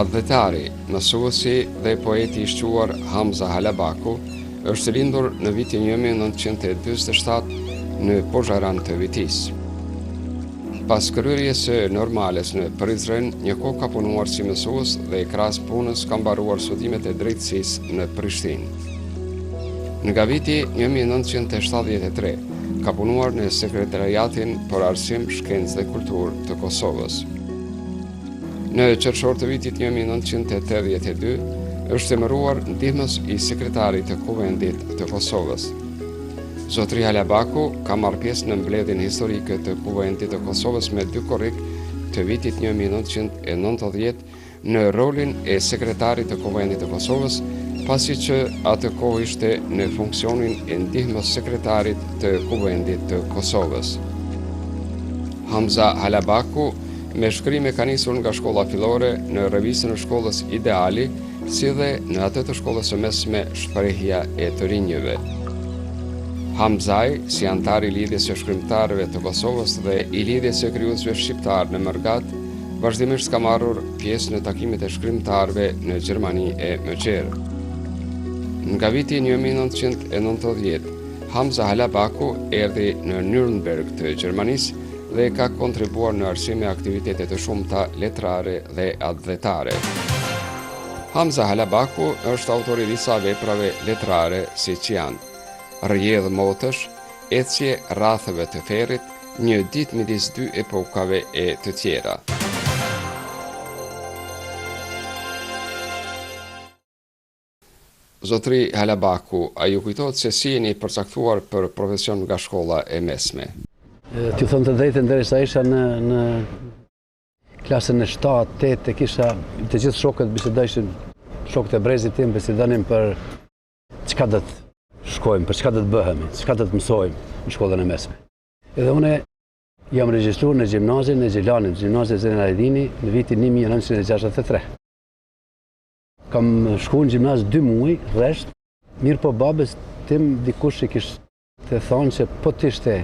Advetari, mësuesi dhe poeti i shquar Hamza Halabaku është lindur në vitin 1947 në Pozharan të Vitis. Pas kryerjes së normales në Prizren, një kohë ka punuar si mësues dhe krahas punës ka mbaruar studimet e drejtësisë në Prishtinë. Nga viti 1973 ka punuar në Sekretariatin për Arsim, Shkencë dhe Kulturë të Kosovës. Në qershor të vitit 1982 është emëruar ndihmës i sekretarit të Kuvendit të Kosovës. Zotri Halabaku ka marrë pjesë në mbledhjen historike të Kuvendit të Kosovës me 2 korrik të vitit 1990 në rolin e sekretarit të Kuvendit të Kosovës, pasi që atë kohë ishte në funksionin e ndihmës sekretarit të Kuvendit të Kosovës. Hamza Halabaku me shkrime ka nisur nga shkolla fillore në revistën e shkollës Ideali, si dhe në atë të shkollës së mesme Shprehja e të rinjëve. Hamzaj, si antar i lidhjes së shkrimtarëve të Kosovës dhe i lidhjes së krijuesve shqiptar në Mërgat, vazhdimisht ka marrur pjesë në takimet e shkrimtarëve në Gjermani e Meqer. Nga viti 1990, Hamza Halabaku erdhi në Nürnberg të Gjermanisë dhe ka kontribuar në arsim e aktivitete të shumta letrare dhe advetare. Hamza Halabaku është autor i disa veprave letrare siç janë Rrjedh motësh, Ecje rrathëve të ferrit, Një ditë midis 2 epokave e të tjera. Zotri Halabaku, a ju kujtohet se si jeni përcaktuar për profesion nga shkolla e mesme? T'ju thëmë të drejtën, derisa isha në klasën e 7-8 e kisha të gjithë shokët bisedojshin, shokët e brezit tim bisedonin për çka do të shkojmë, për çka do të bëhemi, çka do të mësojmë në shkollën e mesme. Edhe une jam regjistruar në gjimnazin e Gjilanit, gjimnazin e Zejn Alajdini, në vitin 1963. Kam shku në gjimnaz 2 muaj, rresht, mirë po babës tim dikush i kishte thonë që po t'ishte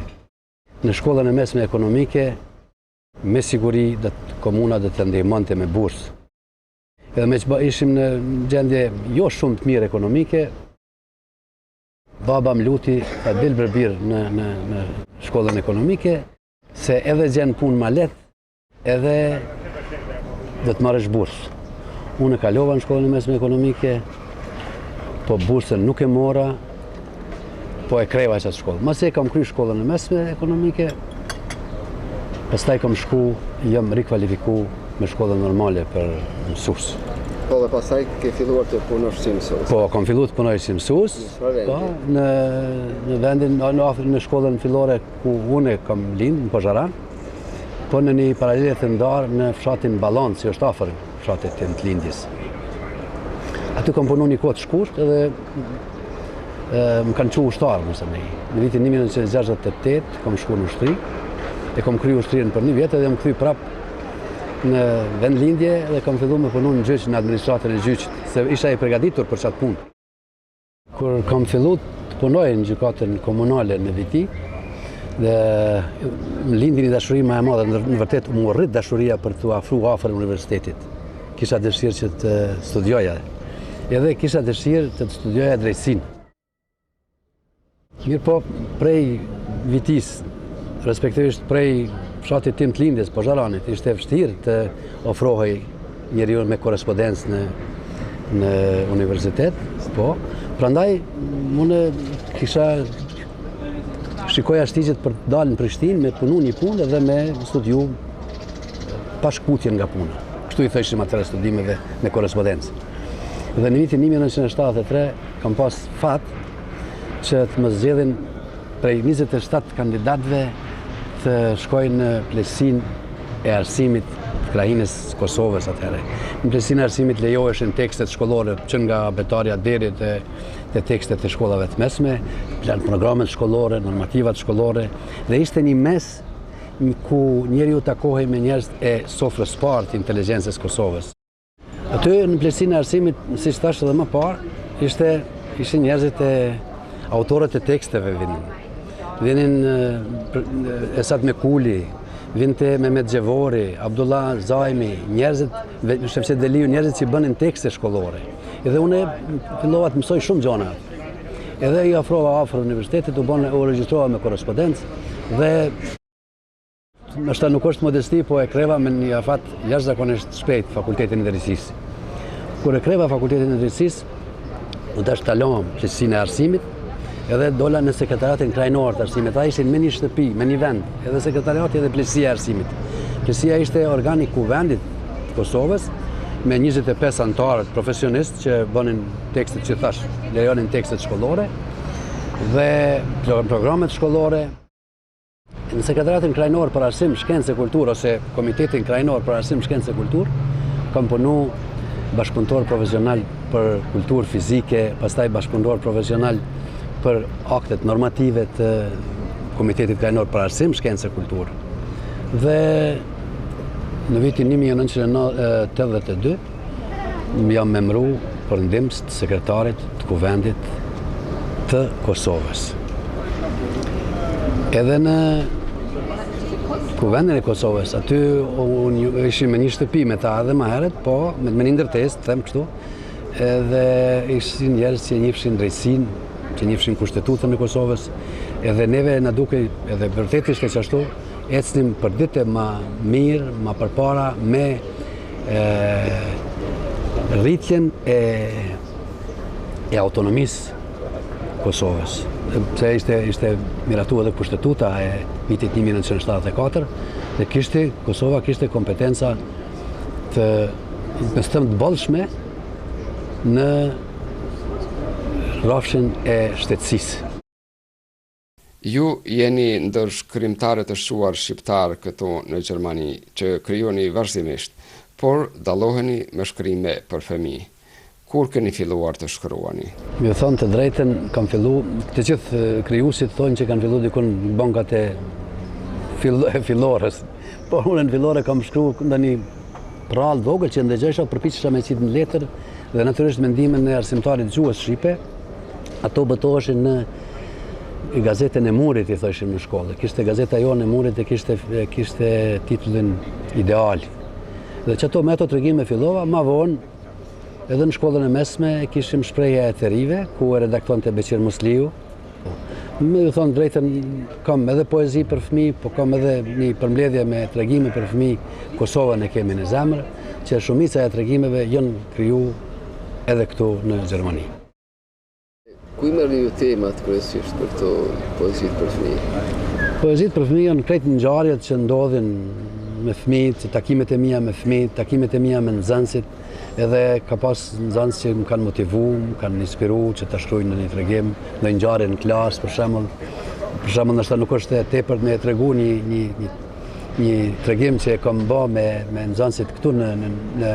në shkollën e mesme ekonomike, me siguri dhe komuna dhe të ndihmonte me bursë. Edhe me që ishim në gjendje jo shumë të mirë ekonomike, baba më luti ta del bërbir në shkollën ekonomike, se edhe gjenë punë ma letë, edhe dhe të marrësh bursë. Unë kalova në shkollën e mesme ekonomike, po bursën nuk e mora, po e kreva qatë shkollë. Mase kam kry shkollën e mesme ekonomike, pastaj kam shku, jam rikvalifiku me shkollën normale për mësues. Po dhe pastaj ke filluar të punosh si mësues? Po, kam filluar të punoj si mësues. Po, në vendin, në shkollën fillore ku unë kam lind, në Pozharan, po në një paralele të ndarë në fshatin Ballancë, që është afër fshatit tim të lindjes. Aty kam punu një kohë të shkurt edhe më kanë qu ushtarë, në vitin 1968 kam shku në ushtri, e kam kryu ushtrinë për 1 vjetë edhe jam kthy prapë në vend lindje dhe kam fillu me punu në gjyq, në administratën e gjyqit, se isha i përgatitur për qatë punë. Kur kam fillu të punoj në gjykatën komunale në Viti, dhe më lindi një dashuri më e madhe, në vërtet më rrit dashuria për të afru afër universitetit. Kisha dëshirë që të studioja, edhe kisha dëshirë të studioja drejtësinë. Mirë po, prej Vitis, respektivisht prej fshatit tim të lindjes, Pozharanit, ishte vështirë të ofrohej njeriu me korrespondencë në universitet, po. Prandaj, unë kisha shikoja shtigjet për të dalë në Prishtinë me punu një punë dhe me studiu pa shkputje nga puna. Kështu i thëshim atëre studimeve me korrespondencë. Dhe në vitin 1973 kam pas fat që të më zgjedhin prej 27 kandidatëve të shkojnë në pleqësinë e arsimit të Krajinës Kosovës atëherë. Në pleqësinë e arsimit lejoheshin tekstet shkollore që nga betarja deri te tekstet e shkollave të mesme, programet shkollore, normativat shkollore, dhe ishte një mes ku njeriu takohej me njerëz e sofrës parë të inteligjencës Kosovës. Aty në pleqësinë e arsimit, siç thash edhe më parë, ishin njerëzit e autorët e teksteve vinin Esat Mekuli, vinte Mehmet Gjevori, Abdullah Zajmi, njerëzit, Shefqet Deliu, njerëzit që bënin tekste shkollore. Edhe unë fillova të mësoj shumë gjona. Edhe i afrova afër universitetit, u regjistrova me korrespondencë dhe nështë nuk është modesti, po e kreva me një afat jashtëzakonisht shpejt Fakultetin e Drejtësisë. Kur e kreva Fakultetin e Drejtësisë, u dash talon pleqësinë e arsimit, edhe dola në sekretariatin krajnor të arsimit. Ata ishin me një shtëpi, me një vend, edhe sekretariati edhe pleqësia e arsimit. Pleqësia ishte organi kuvendit të Kosovës, me 25 anëtarë profesionistë që bënin tekstet që thash, lejonin tekstet shkollore dhe programet shkollore. Në sekretariatin krajnor për arsim, shkencë e kulturë ose komitetin krajnor për arsim, shkencë e kulturë, kam punu bashkëpunëtor profesional për kulturë fizike, pastaj bashkëpunëtor profesional për aktet normative të komitetit krajnor për arsim, shkencë e kulturë. Dhe në vitin 1982 jam memru për ndihmës të sekretarit të kuvendit të Kosovës. Edhe në kuvendin e Kosovës, aty ishim me një shtëpi me ta edhe më herët, po me një ndërtesë, them kështu, edhe ishin njerëz që njihshin drejtësinë, që njihshin kushtetutën e Kosovës, edhe neve na dukej, edhe vërtet ishte ashtu, ecnim për ditë më mirë, më përpara me rritjen e autonomisë Kosovës. Se ishte miratu edhe kushtetuta e vitit 1974 dhe Kosova kishte kompetenca të të bollshme në rrafshin e shtetësisë. Ju jeni ndër shkrimtarët e shuar shqiptar këtu në Gjermani që krijoni vazhdimisht, por dalloheni me shkrime për fëmijë. Kur keni filluar të shkruani? Ju thonë të drejten, kam fillu, të gjithë krijuesit thonë që kanë fillu dikun bankat e fillorës. Por unë në fillore kam shkruar ndë një prallë vogël që ndëgjesha përpiqesha me qitë në letër dhe natyrisht mendimin e arsimtarit gjuhës shqipe, ato betoheshin në gazetën e Murit, i thëshim në shkollë. Kishte gazeta jonë e Murit e kishte titullin Ideal. Dhe që me ato tregime fillova, ma vonë, edhe në shkollën e mesme kishim shprehje e të rive, ku e redaktonte Beqir Musliu. Me ju thonë drejtën, kam edhe poezi për fëmijë, po kam edhe një përmbledhje me tregime për fëmijë, Kosovën e kemi në zemër, që shumica e tregimeve janë kriju edhe këtu në Gjermani. Ku i merrni ju temat kryesisht për këto poezitë për fëmijë? Poezitë për fëmijë janë krejt ngjarjet që ndodhin me fëmijët, takimet e mia me fëmijët, takimet e mia me nxënësit, edhe ka pas nxënës që më kanë motivu, më kanë inspiru që ta shkruaj në një tregim, në ngjarje në klasë për shembull. Për shembull, ndoshta nuk është e tepërt me tregu një tregim që e kam bë me nxënësit këtu në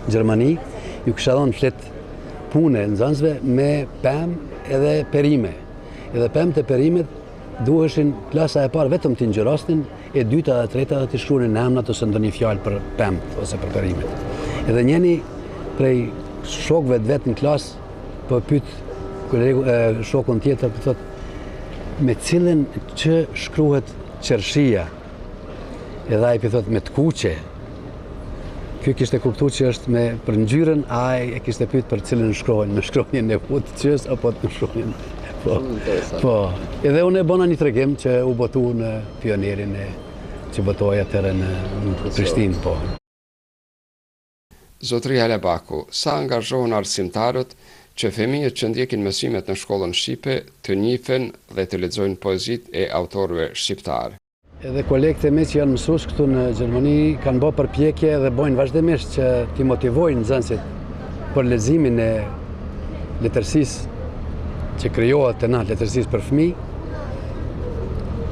Gjermani, ju kisha dhënë flet punë nxënësve me pemë edhe perime. Edhe pemë të perimet duheshin klasa e parë vetëm të ngjyrosnin, e dyta dhe treta dhe të shkruanin emrat ose ndonjë fjalë për pemt ose për perimet. Edhe njëri prej shokëve të vet në klasë po pyet shokun tjetër, po thotë me cilën që shkruhet qershia. Edhe ai i thotë me të kuqe. Ky kishte kuptuar që është për ngjyrën, ai e kishte pyet për cilën shkrohen, me shkronjën e qes apo të shkronjën. Po, edhe unë e bona një tregim që u botu në Pionierin që botoi atëherë në Prishtinë, po. Zotëri Halebaku, sa angazhohen arsimtarët që fëmijët që ndjekin mësimet në shkollën shqipe të njihen dhe të lexojnë poezitë e autorëve shqiptar? Edhe kolegët e mi që janë mësues këtu në Gjermani kanë bërë përpjekje dhe bojnë vazhdimisht që t'i motivojnë nxënësit për leximin e letërsisë që krijohet të letërsisë për fëmijë.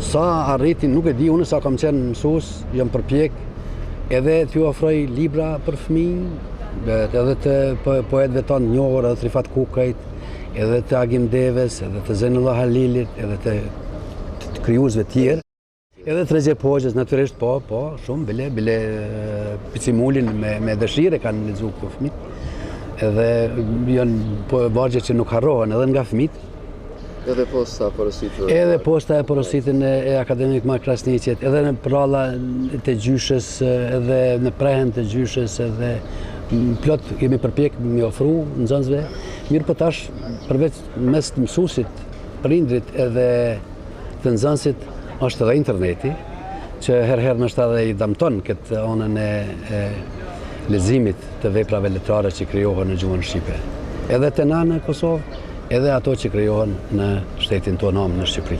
Sa arritin nuk e di, unë sa kam qenë mësues, jam përpjek edhe t'ju ofroj libra për fëmijë, edhe të poetëve tonë njohur, edhe të Rifat Kukajt, edhe të Agim Deves, edhe të Zenullah Halilit, edhe të krijuesve tjerë. Edhe të Recep Hoxhës, natyrisht, po, shumë, bile Picimulin me dëshire kanë lexuar këto fëmijë. Edhe janë vargje që nuk harrohen edhe nga fëmijët. Edhe posta porositur. Edhe posta e porositën e akademik Mark Krasniqit, edhe në pralla të gjyshës, edhe në prehen të gjyshës, edhe plot kemi përpjek me ofru nxënësve. Mirë po tash, përveç mes të mësuesit, prindrit edhe të nxënësit, është edhe interneti, që herëherë nështë edhe i damton këtë onën e leximit të veprave letrare që krijohen në gjuhën shqipe. Edhe të na në Kosovë, edhe ato që krijohen në shtetin tonë në Shqipëri.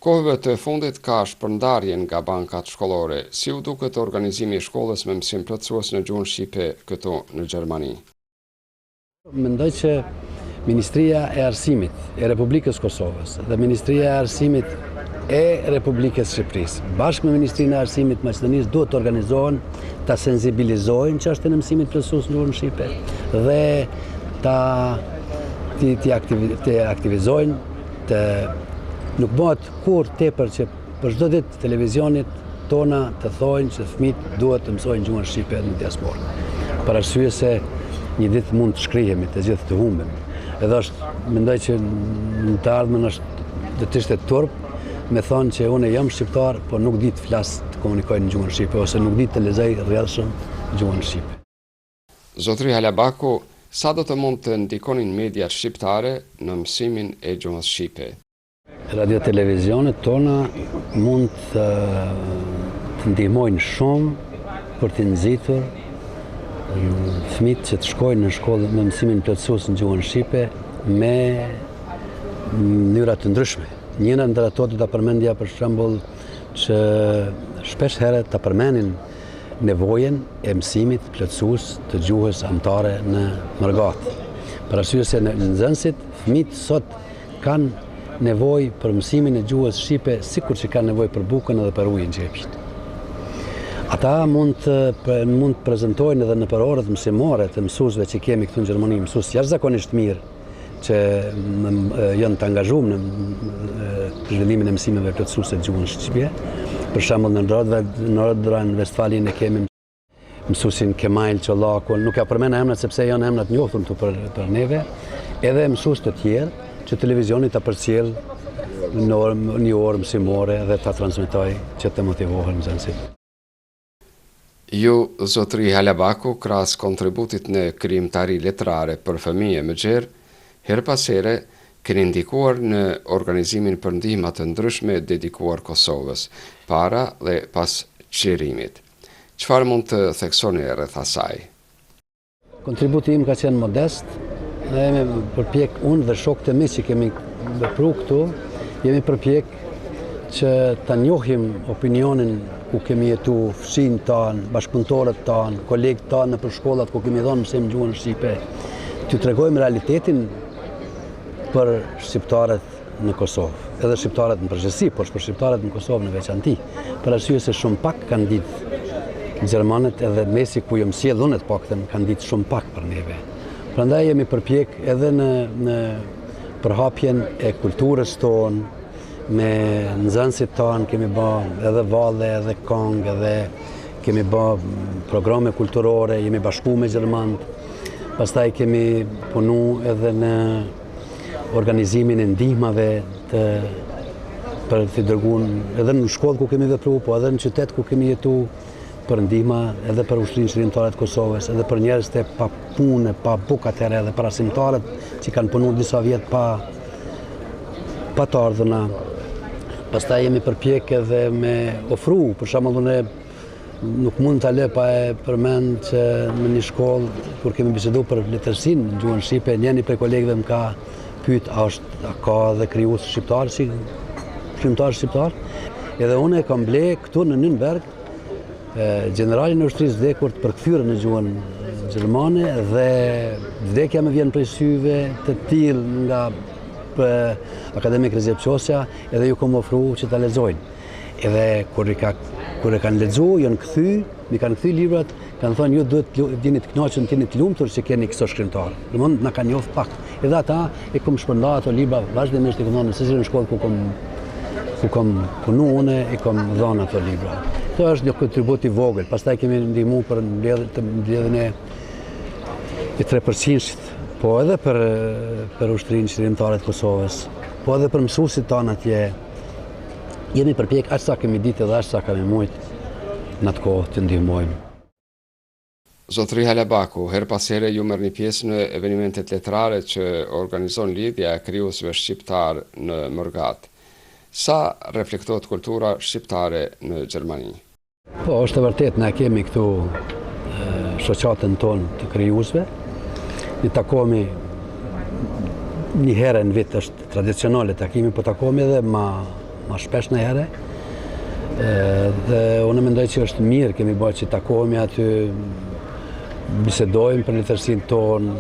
Kohëve të fundit ka shpërndarje nga bankat shkollore, si u duket organizimi i shkollës me mësim plotësues në gjuhën shqipe këtu në Gjermani. Mendoj që Ministria e Arsimit e Republikës Kosovës dhe Ministria e Arsimit e Republikës Shqipërisë, bashkë me Ministrinë e Arsimit Maqedonisë, duhet të organizohen, ta sensibilizojnë çështjen e mësimit plotësues në gjuhën shqipe dhe të aktivizojnë, nuk bëhet kur tepër që për çdo ditë televizionit tona të thojnë që fëmijët duhet të mësojnë gjuhën shqipe në diasporë. Për arsye se një ditë mund të shkrihemi, të gjithë të humbemi. Edhe mendoj që në të ardhmen do të ishte turp me thonë që unë jam shqiptar, por nuk di të flas, të komunikoj në gjuhën shqipe ose nuk di të lexoj rrjedhshëm gjuhën shqipe. Zotri Halabaku, sa do të mund të ndikonin mediat shqiptare në mësimin e gjuhës shqipe? Radio televizionet tona mund të ndihmojnë shumë për të nxitur fëmijët që të shkojnë në shkollë me mësimin plotësues në gjuhën shqipe me mënyra të ndryshme. Njëra ndër ato do ta përmendja për shembull që shpesh herë ta përmendin nevojën e mësimit plotësues të gjuhës amtare në Mërgat. Për arsye se nxënësit, fëmijët sot kanë nevojë për mësimin e gjuhës shqipe sikur që kanë nevojë për bukën edhe për ujin që e pijnë. Ata mund të prezantojnë edhe në për orët mësimore të mësuesve që kemi këtu në Gjermani, mësues jashtëzakonisht mirë që janë të angazhuar në zhvillimin e mësimeve plotësuese të gjuhës shqipe. Për shembull në Nordrhein-Westfalen ne kemi mësuesin Kemal Çollakun, nuk ja përmend emrat sepse janë emra të njohur këtu për neve, edhe mësues të tjerë që televizioni ta përcjell në një orë mësimore dhe ta transmetojë që të motivohen nxënësit. Ju, zotri Halabaku, krahas kontributit në krijimtari letrare për fëmijë më gjerë, her pas here keni ndikuar në organizimin për ndihma të ndryshme dedikuar Kosovës, para dhe pas çlirimit. Çfarë mund të theksoni rreth asaj? Kontributi im ka qenë modest, ne jemi përpjek unë dhe shokët e mi që kemi vepruar këtu, jemi përpjek që ta njohim opinionin ku kemi jetu, fëmijët tanë, bashkëpunëtorët tanë, kolegët tanë në për shkollat ku kemi dhënë mësim gjuhën shqipe, t'ju tregojmë realitetin për shqiptarët në Kosovë, edhe shqiptarët në përgjithësi, por për shqiptarët në Kosovë në veçanti, për arsye se shumë pak kanë ditë gjermanët edhe mesi ku jam sjell unë të paktën kanë ditë shumë pak për neve. Prandaj jemi përpjek edhe në përhapjen e kulturës tonë, me nxënësit tanë kemi bë edhe valle, edhe këngë, edhe kemi bë programe kulturore, jemi bashku me gjermanët. Pastaj kemi punu edhe në organizimin e ndihmave për të dërguar edhe në shkollë ku kemi vepruar, po edhe në qytet ku kemi jetu për ndihma edhe për ushtrinë shërimtare të Kosovës, edhe për njerëz të pa punë, pa bukë atëherë, edhe për arsimtarët që kanë punuar disa vjet pa të ardhuna. Pastaj jemi përpjek edhe me ofru, për shembull unë nuk mund ta lë pa e përmend që në një shkollë kur kemi biseduar për letërsinë në gjuhën shqipe, njëri prej kolegëve më ka pyet a ka dhe krijues shqiptar shqiptar. Edhe unë e kam ble këtu në Nürnberg generalin e ushtrisë vdekur të përkthyer në gjuhën gjermane dhe vdekja më vjen prej syve të tillë nga akademik Recep Qosja, edhe ju kom ofru që ta lexojnë. Edhe kur kur e kanë lexu, janë kthy, mi kanë kthy librat, kanë thënë ju duhet të jeni të kënaqur, të jeni të lumtur që keni këto shkrimtar. Domthonë na kanë njoft pak. Edhe ata e kam shpërndar ato libra vazhdimisht i kam dhënë në secilin shkollë ku kam punu unë e kam dhënë ato libra. Kjo është një kontribut i vogël. Pastaj kemi ndihmu për mbledhjen e 3%-shit, po edhe për ushtrinë shërimtare të Kosovës, po edhe për mësuesit tanë atje. Jemi përpjek aq sa kemi ditë dhe aq sa kemi mujt në atë kohë të ndihmojmë. Zotëri Halabaku, her pas here ju merrni pjesë në evenimentet letrare që organizon Lidhja e Krijuesve Shqiptar në Mërgat. Sa reflektohet kultura shqiptare në Gjermani? Po, është e vërtet, ne kemi këtu shoqatën tonë të krijuesve. Ne takohemi një herë në vit, është tradicionale takimi, po takohemi edhe ma shpesh në herë. Dhe unë mendoj që është mirë, kemi bërë që takohemi aty, bisedojmë për letërsinë tonë,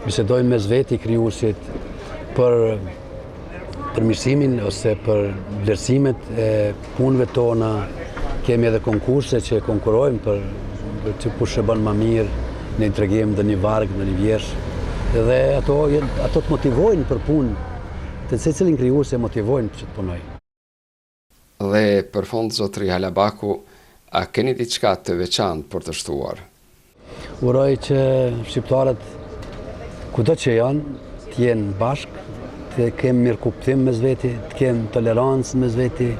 bisedojmë mes veti krijuesit për përmirësimin ose për vlerësimet e punëve tona. Kemi edhe konkurse që konkurojmë për që kush e bën më mirë në një tregim dhe një varg, në një vjersh. Dhe ato të motivojnë për punë, të secilin krijues e motivojnë që të punojë. Dhe për fond, zotëri Halabaku, a keni diçka të veçantë për të shtuar? Uroj që shqiptarët, kudo që janë, të jenë bashkë, të kemë mirë kuptim mes veti, të kemë tolerancë mes veti,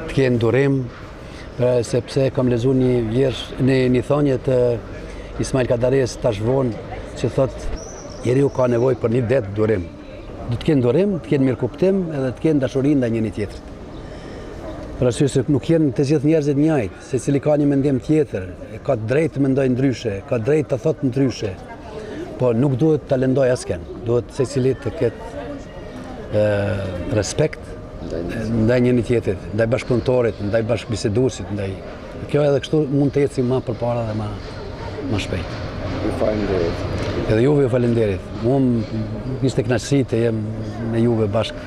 të kemë durim, sepse kam lezu një thonje të Ismail Kadares tash vonë që thotë njeriu ka nevojë për një det durim. Do të kenë durim, të kenë mirë kuptim edhe të kenë dashuri ndaj njëri tjetrit. Për arsye se nuk janë të gjithë njerëzit njëjtë, secili ka një mendim tjetër, ka drejt të mendojë ndryshe, ka drejt të thotë ndryshe. Po nuk duhet ta lëndoj askën. Duhet secili të ketë respekt ndaj njëri tjetrit, ndaj bashkëpunëtorit, ndaj bashkëbiseduesit, ndaj. Kjo edhe kështu mund të ecë më përpara dhe më shpejt. Ju falenderit. Edhe juve ju falenderit. Unë ishte kënaqësi të jem me juve bashkë